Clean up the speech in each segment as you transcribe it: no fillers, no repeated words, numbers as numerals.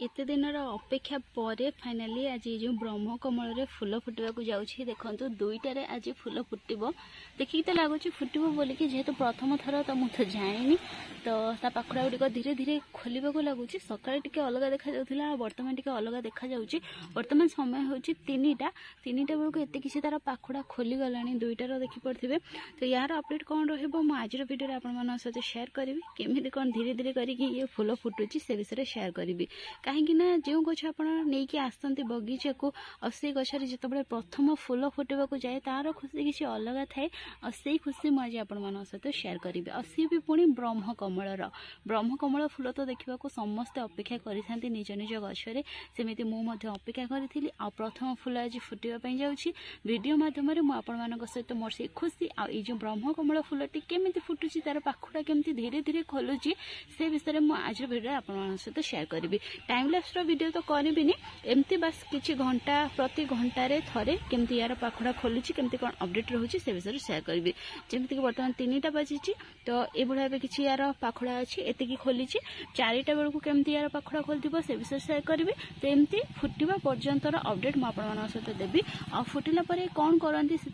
एते दिन अपेक्षा पर फाइनाली आज जो ब्रह्मकमल रे फूल फुटवा को जाऊँगी देखो दुईटे आज फूल फुटब देखिए तो लगुच फुटब बोलिकी जेहेतु प्रथम थर तो मुझे जानी तो पाखुड़ा गुड़िक धीरे धीरे खोलने को लगुच सका टे अलग देखा बर्तमान टे अलग देखा बर्तमान समय हूँ 3टा बेलू एत किसी तार पाखुड़ा खोली गला दुईटार देखिपे तो यार अपडेट कौन रज भिडियो आप सहित शेयर करी केमी कौन धीरे धीरे करके फूल फुटुची से विषय शेयर करी कहीं जो गछ आपकी आसती बगीचा को से गचर जो प्रथम फूल फुटवा जाए तार खुशी किसी अलग थाए से खुशी मुझे आपण सहित शेयर करी सी भी पुणी ब्रह्मकमल फूल तो देखा समस्ते अपेक्षा करते निज निज गचरे सेमती मुझे अपेक्षा करी आ प्रथम फूल आज फुटापी जाऊँगी वीडियो मध्यम मुझे सहित मोर से खुशी जो ब्रह्मकमल फूलटी केमी फुटुची तार पाखुड़ा केमती धीरे धीरे खोलुची से विषय मुझे आज वीडियो आप सहित शेयर करी टाइम लैप्स वीडियो तो करी एमती बस किसी घंटा प्रति घंटे थरे केमती यार पाखुड़ा खोलुची केमती कौन अपडेट रोचे से विषय शेयर करी जमीक बर्तमान 3टा बाजी तो ये किसी यार पाखुड़ा अच्छी एतिकी खोली 4टा बेलू केमती यार पाखुड़ा खोल से विषय शेयर करी तो एमती फुटवा पर्यंतर अपडेट मुझे सहित देवी आ फुटिला कौन करती से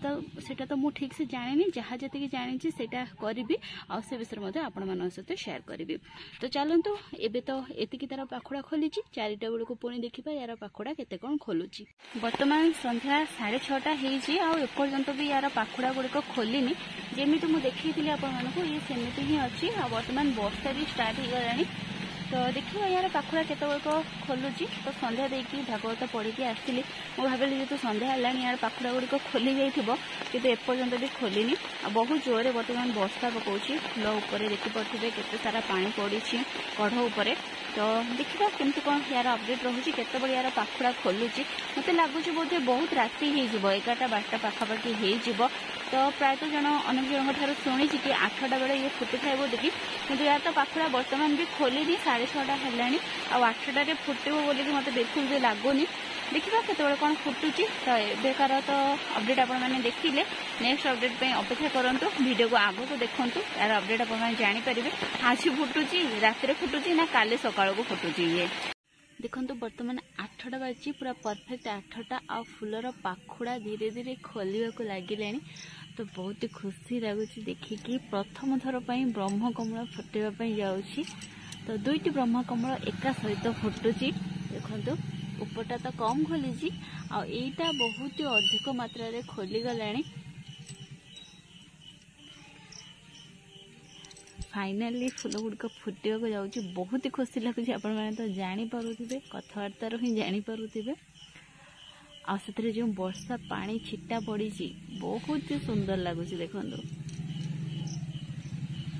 तो मुझे ठीक से जानी जहाँ जी जानी से करी आ से विषय आपण सहित शेयर करी तो चलतु एबे तो एतिकी तार पाखुड़ा खोली 4टा बेलू पुणी देखा यार पाखुड़ा केते कौन खोलुची बर्तमान संध्या 6:30 होपर्यंत भी यार पाखुड़ा गुड़िक खोलिनी जमी मुझे देखी आपको ये सेमती ही अच्छी बर्तमान वर्षा भी स्टार्ट हो गलानी तो देखिए यार पाखुड़ा केतक खोलुची तो संध्या देकी भागवत पढ़ी आसली मुझे भाविली जेहतु संध्या है यार पाखुड़ा गुड़िक खोली जाइए कि एपर्यंत भी खोलिनी बहुत जोरे बर्तमान वर्षा पकाउची फूल उपर देखिपे केते सारा पानी पड़ी कढ़ उपर तो देखा केमती कौन यार अपडेट रोचे केत यार पाखुड़ा खोलुची मत लगुच बोधे बहुत राति हो 11-12 पाखापाखि हो तो प्रायतः जन अनेक जन शुणी कि 8टा बेले ये फुटी था बोलिकी कि यार तो पाखुड़ा बर्तमान भी खोलिनी 6:30 है 8टारे फुटब बोलिक मत बिल्कुल लगुनि देखा केत कौन फुटुची तो एबेकार तो अपडेट आपने देखिले नेक्स्ट अपडेट अपेक्षा करूँ वीडियो को आग को देखूँ यार अपडेट आप जानीपर आज फुटुची राति फुटुची ना काले सकाल को फुटुची ये देखो बर्तमान 8टा बाजी पूरा परफेक्ट 8टा आ फूलर पाखुड़ा धीरे धीरे खोलिया को लगिले तो बहुत खुशी लगुच देखिकी प्रथम थर ब्रह्मकमल फुटापी जाऊँगी तो 2टी ब्रह्मकमल एका सहित फुटुची देखो उपरटा तो कम खोली आईटा बहुत अधिक मात्रा रे खोली गलानी फाइनाली फूल गुड़िक फुटा को जाऊँगी बहुत ही खुशी लगुच आप तो जानीपे कथबार्तार ही जानीपे आसे जो वर्षा पानी छिटा पड़ी बहुत ही सुंदर लगुच देखो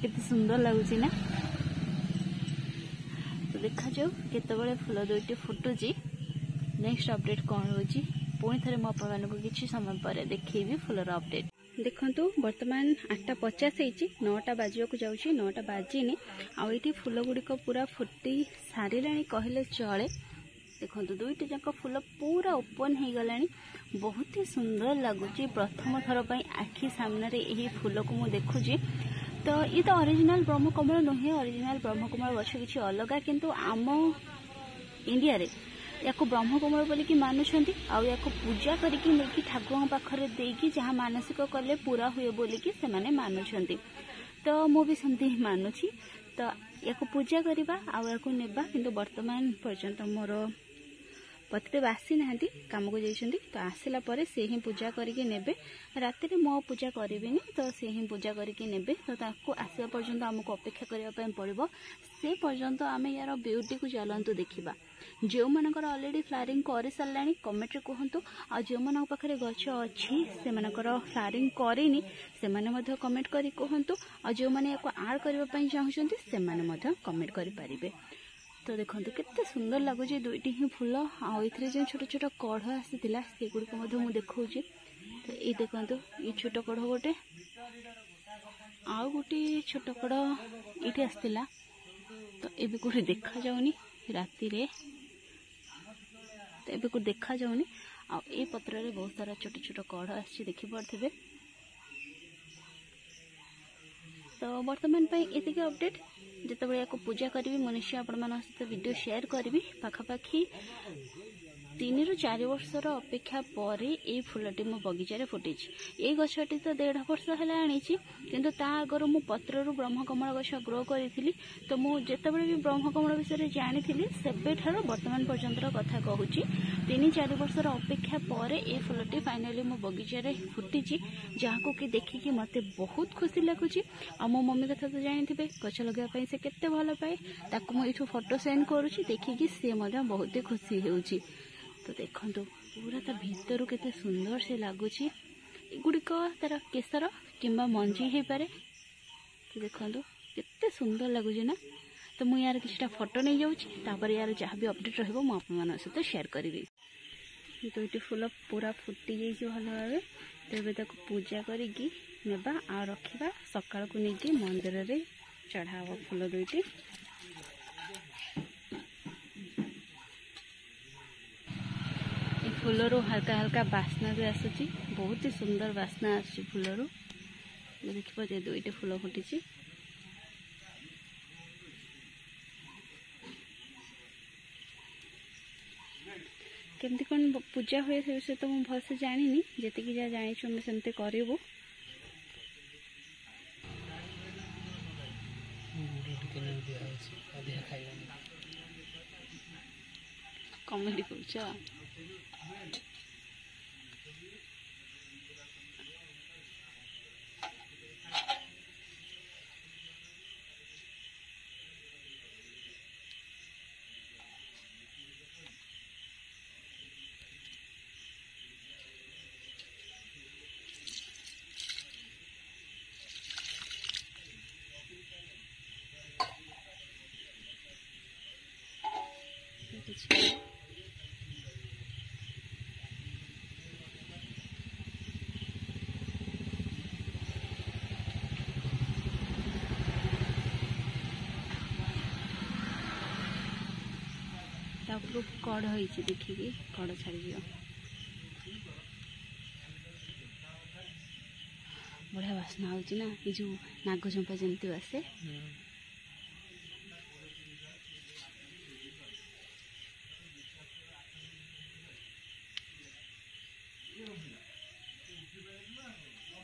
केते सुंदर लगुच ना तो देखा जाऊ केतबेले फूल 2टी फुटुची नेक्स्ट अपडेट कौन रोची पुणी थे मुझे किसी समय पर देखी फूलर अपडेट देखो बर्तमान 8:50 होती 9टा बाजू जाऊँगी 9टा बाजिनी आईटी फूल गुड़िक पूरा फुटी सारे कहले चले देखो 2टी जाक फूल पूरा ओपन हो गला बहुत ही सुंदर लगुच प्रथम थर पर आखि सामने यही फूल को मुझे देखुची तो ये तो ओरिजिनल ब्रह्मकमल नुहे ओरिजिनल ब्रह्मकमल गछ किसी अलग किंतु आम इंडिया रे या ब्रह्मकमल बोलिकी मानुंट या पूजा करके ठाकुर पाखरे देकी जहाँ मानसिक कले पूरा हुए बोलिकी से माने मानुंट तो मुझे सेमती मानुची तो या पूजा करवा या किंतु वर्तमान पर्यंत मोर पतिदेव आसी ना कम को जाइछंती तो आसला परे से ही पूजा करके नेबे राति रे मो पूजा करिबिनी तो से ही पूजा करके नेबे तो ताको आसवा पर्यंत हमको अपेक्षा करिया पय पड़िबो से पर्यंत आमे यार ब्यूटी को चलंतु देखिबा जो मानकर ऑलरेडी फ्लावरिंग कर सारानी कमेंट रे कहंतु आ जो मन पाखरे गछ अछि से मानकर फ्लावरिंग करिनी से माने मध्य कमेंट करी कहंतु आ जो माने याको आड करबा पय चाहउछंती से माने मध्य कमेंट करि परिबे तो देखो केते सुंदर लगुच 2टी ही फूल आईथे जो छोट छोट कढ़ आसीला से गुड़िक मुझे देखी तो ये देखो ये छोट कढ़ गोटे आउ गोटे छोट कढ़ ये आसला तो ये कौटे देखा जाऊनी राति रे तो ये को देखा जाऊनी आ पत्र रे बहुत सारा छोट छोट कढ़ आसी देखी पारे तो बर्तमान ये अपडेट जितेबाला या पूजा करी मुझे निश्चय आपण सहित वीडियो शेयर करी पाखापाखि 3 ରୁ 4 वर्षर अपेक्षा पर ये फूलटी मो बगीचार फुटी। ये गछटी तो 1.5 वर्ष है आनी किंतु ता आगर मु पत्र ब्रह्मकमल गछ ग्रो करी तो मु जेतेबेले भी ब्रह्मकमल विषय जानी सेबे ठार वर्तमान पर्यंत कथा कहूँ 3-4 वर्षर अपेक्षा पर ये फूलटी फाइनाली मो बगीचार फुटी जहाँ को कि देखिकी मत बहुत खुशी लगुच। आ मो मम्मी कथा तो जानी गछ लगे से केते भल पाए ताकू मुझे फोटो सेंड करुँची देखिकी सी बहुत खुशी होउची। तो देखो पूरा ता भीतर केते सुंदर से लगुच गुड़िक तार केसर किंबा मंजी हो पारे। तो देखो केते सुंदर लगुच ना। तो मुझे यार किछटा फोटो नहीं जाऊँगी यार जहाँ भी अपडेट रहिबो मु आपन सहित शेयर करी। तो ये फूल पूरा फुटी जाइए भल भाव। तो ये पूजा करिकी नेबा आ रखा सकाळ को लेकिन मंदिर रे चढ़ाव फूल दुईटी। फूलर हल्का हल्का बास्ना भी आसूची बहुत ही सुंदर बास्ना आसुची फूलर। देखिए दुईटी फूल फुटी केमती कौन पूजा हुए से विषय तो मुझे भलसे जानी जी जहाँ जानी सेमती करूँ। कमेडी कर कड़ हो देखिकी कड़ छाड़ी बढ़िया बास्ना हो ना ये जो नागचंपा जमती बासे।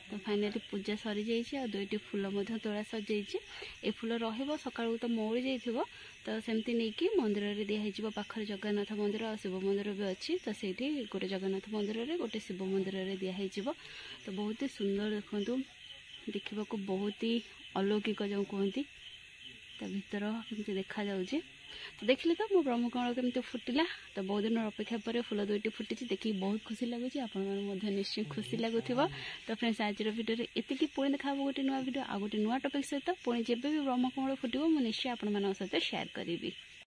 तो फाइनाली पूजा सरी जाइए दुईटी फूल तोड़ा सजाई ए फूल रका तो मौड़ी जाइए तो सेमती नहीं कि मंदिर में दिखाई पाखर जगन्नाथ मंदिर और शिव मंदिर भी अच्छी। तो से गोटे जगन्नाथ मंदिर में गोटे शिव मंदिर में दिखाई तो बहुत ही सुंदर देखु देखा बहुत ही अलौकिक जो कहती भीतर केमती देखा जाऊँगी। तो देखिले तो मो ब्रह्मकमल केमती फुटिला। तो बहुत दिन अपेक्षा पर फूल दुईटी फुटी देखिए बहुत खुशी लगुच आप निश्चय खुशी लगुथ। तो फ्रेंड्स आज वीडियो एति पुणी देखा गोटे नुआ वीडियो आ गोटे नुआ टॉपिक सहित पुणी जब भी ब्रह्मकमल फुटो मुझे निश्चय आप सहित शेयर करी।